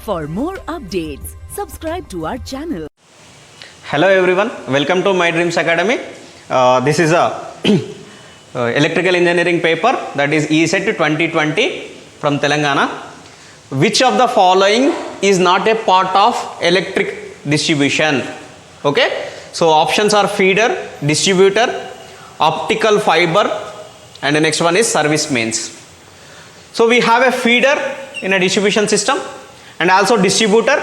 For more updates, subscribe to our channel. Hello everyone, welcome to My Dreams Academy. This is a electrical engineering paper, that is ESET 2020 from Telangana. Which of the following is not a part of electric distribution? Okay, so options are feeder, distributor, optical fiber, and the next one is service mains. So we have a feeder in a distribution system and also distributor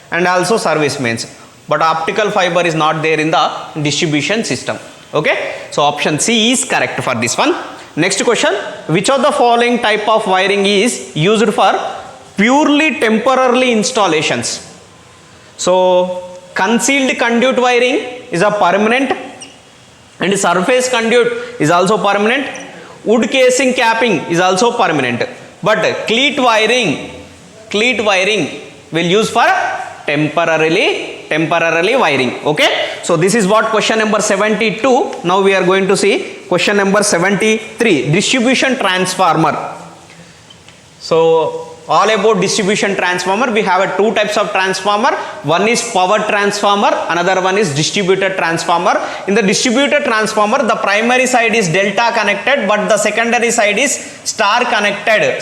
and also service mains, but optical fiber is not there in the distribution system. Okay, so option C is correct for this one. Next question, which of the following type of wiring is used for purely temporarily installations? So concealed conduit wiring is a permanent, and surface conduit is also permanent. Wood casing capping is also permanent, but cleat wiring will use for temporarily wiring. Okay, so this is what question number 72. Now we are going to see question number 73, distribution transformer. So all about distribution transformer, we have two types of transformer. One is power transformer, another one is distributed transformer. In the distributed transformer, the primary side is delta connected, but the secondary side is star connected.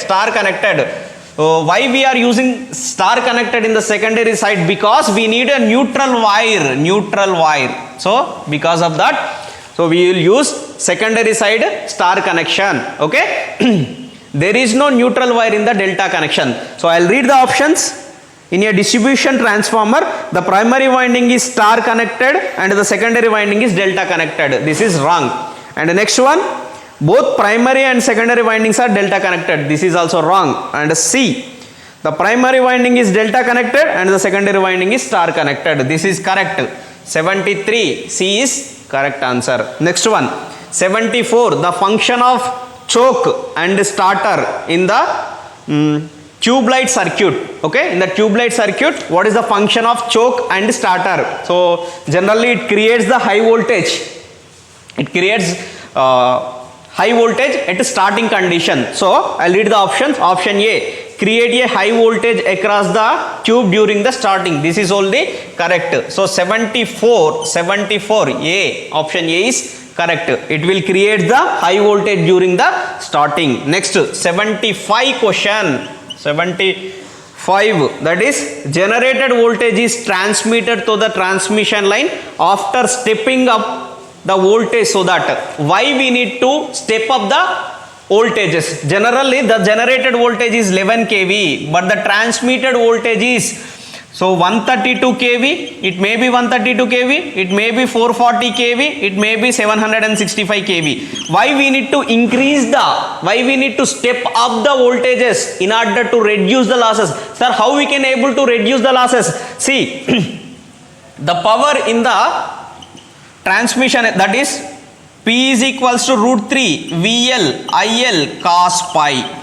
Why we are using star connected in the secondary side? Because we need a neutral wire. So because of that, so we will use secondary side star connection. Okay. There is no neutral wire in the delta connection. So I will read the options. In a distribution transformer, the primary winding is star connected and the secondary winding is delta connected. This is wrong. And the next one, both primary and secondary windings are delta connected. This is also wrong. And C, the primary winding is delta connected and the secondary winding is star connected. This is correct. 73, C is correct answer. Next one, 74, the function of choke and starter in the tube light circuit. Okay, in the tube light circuit, what is the function of choke and starter? So generally it creates the high voltage. It creates high voltage at starting condition. So I'll read the options. Option A, create a high voltage across the tube during the starting. This is only correct. So 74 A, option A is correct. It will create the high voltage during the starting. Next, 75 question. 75, that is generated voltage is transmitted to the transmission line after stepping up the voltage. So that why we need to step up the voltages? Generally the generated voltage is 11 kV, but the transmitted voltage is so 132 kV, it may be 132 kV, it may be 440 kV, it may be 765 kV. Why we need to step up the voltages in order to reduce the losses? Sir, how we can able to reduce the losses? See, the power in the transmission, that is P is equals to root 3 VL IL cos pi.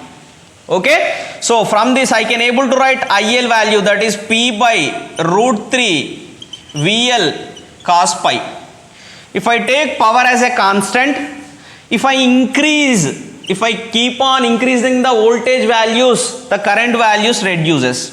Okay, so from this I can able to write IL value, that is P by root 3 VL cos pi. If I take power as a constant, if I keep on increasing the voltage values, the current values reduces.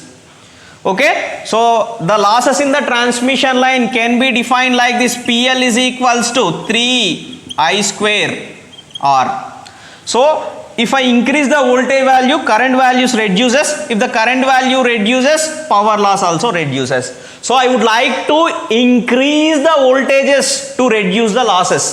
Okay, so the losses in the transmission line can be defined like this: PL is equals to 3I square R. So if I increase the voltage value, current values reduces. If the current value reduces, power loss also reduces. So I would like to increase the voltages to reduce the losses.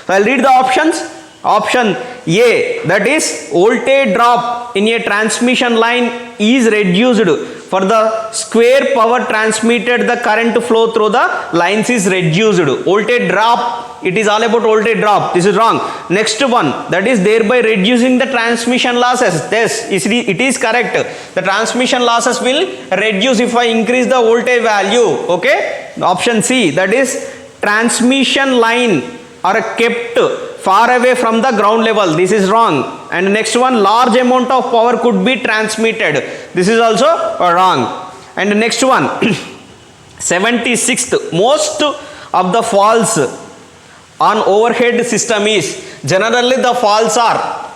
So I'll read the options. Option A, that is voltage drop in a transmission line is reduced. For the square power transmitted, the current flow through the lines is reduced. Voltage drop, it is all about voltage drop. This is wrong. Next one, that is thereby reducing the transmission losses. Yes, it is correct. The transmission losses will reduce if I increase the voltage value. Okay, option C, that is transmission line are kept far away from the ground level. This is wrong. And next one, large amount of power could be transmitted. This is also wrong. And next one, 76th, most of the faults on overhead system is, generally the faults are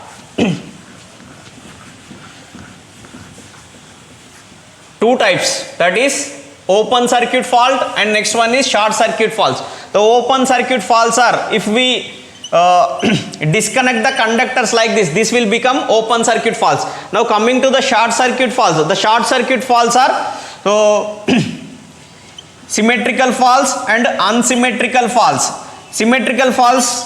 two types, that is open circuit fault and next one is short circuit faults. The open circuit faults are, if we disconnect the conductors like this will become open circuit faults. Now coming to the short circuit faults, the short circuit faults are so symmetrical faults and unsymmetrical faults. Symmetrical faults,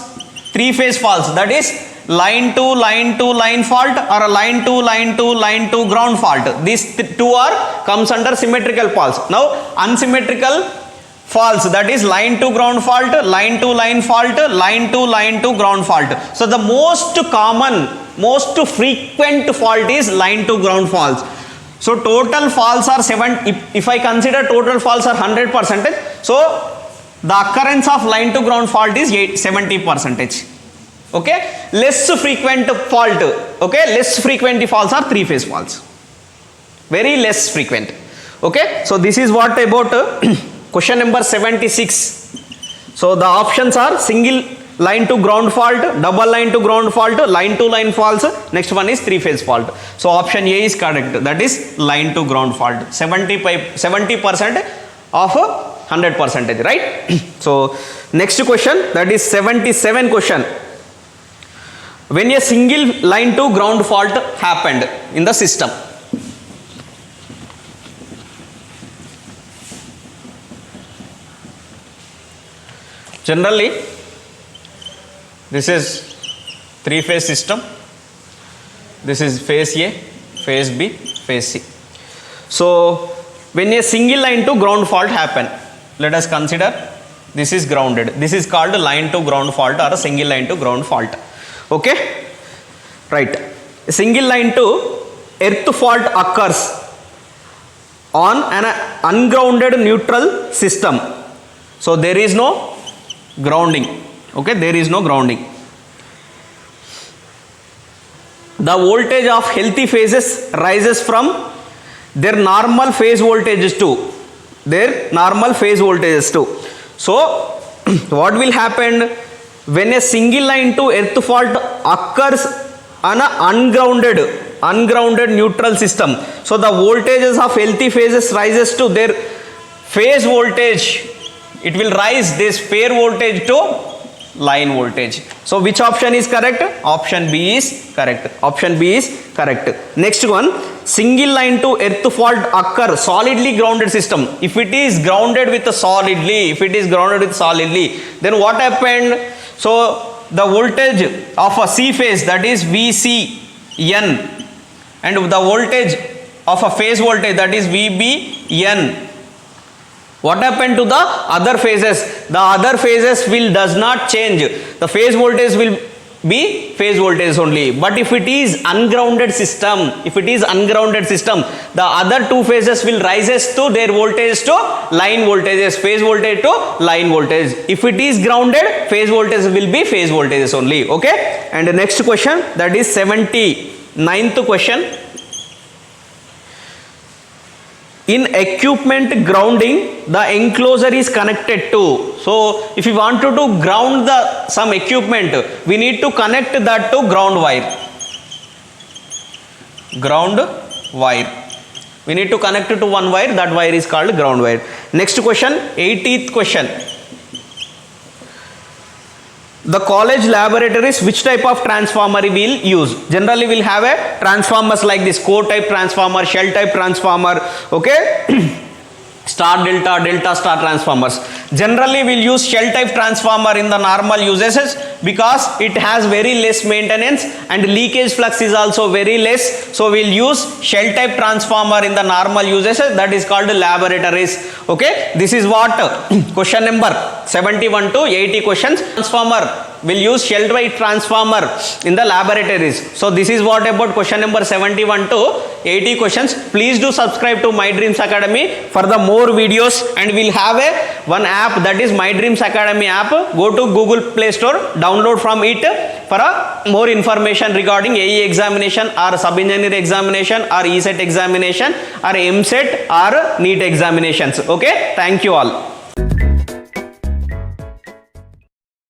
three phase faults, that is line to line fault or a line to ground fault. These two are comes under symmetrical faults. Now unsymmetrical faults, that is line to ground fault, line to line fault, line to ground fault. So the most common, most frequent fault is line to ground faults. So total faults are 7. If I consider total faults are 100%, so the occurrence of line to ground fault is 70%. Okay, less frequent fault, okay, less frequent faults are three phase faults, very less frequent. Okay, so this is what about question number 76. So the options are single line to ground fault, double line to ground fault, line to line faults. Next one is three phase fault. So option A is correct, that is line to ground fault. 70% of 100%, right? So next question, that is 77 question. When a single line to ground fault happened in the system, generally this is three phase system, this is phase A, phase B, phase C. So when a single line to ground fault happen, let us consider this is grounded, this is called line to ground fault or a single line to ground fault. Okay, right. A single line to earth fault occurs on an ungrounded neutral system. So there is no grounding. Okay, there is no grounding. The voltage of healthy phases rises from their normal phase voltages to their normal phase voltages to. So what will happen when a single line to earth fault occurs on an ungrounded neutral system? So the voltages of healthy phases rises to their phase voltage. It will rise this phase voltage to line voltage. So which option is correct? Option B is correct. Option B is correct. Next one, single line to earth fault occur solidly grounded system. If it is grounded with a solidly, then what happened? So the voltage of a C phase, that is VCN, and the voltage of a phase voltage, that is VBN. What happened to the other phases? The other phases does not change. The phase voltage will be phase voltage only. But if it is ungrounded system, the other two phases will rises to their voltage to line voltages, phase voltage to line voltage. If it is grounded, phase voltage will be phase voltages only. Okay, and the next question, that is 79th question. In equipment grounding, the enclosure is connected to. So if you want to ground some equipment, we need to connect that to ground wire. We need to connect it to one wire. That wire is called ground wire. Next question, 80th question. The college laboratories, which type of transformer we will use? Generally we will have a transformers like this, core type transformer, shell type transformer, okay? Star delta, delta star transformers. Generally we will use shell type transformer in the normal usages because it has very less maintenance and leakage flux is also very less. So we will use shell type transformer in the normal usages, that is called laboratories. Okay, this is what question number 71 to 80 questions. Transformer will use shell type transformer in the laboratories. So this is what about question number 71 to 80 questions. Please do subscribe to My Dreams Academy for the more videos, and we'll have one app, that is My Dreams Academy app. Go to Google Play Store, download from it for more information regarding AE examination or sub-engineer examination or ESET examination or MSET or NEET examinations. Okay, thank you all.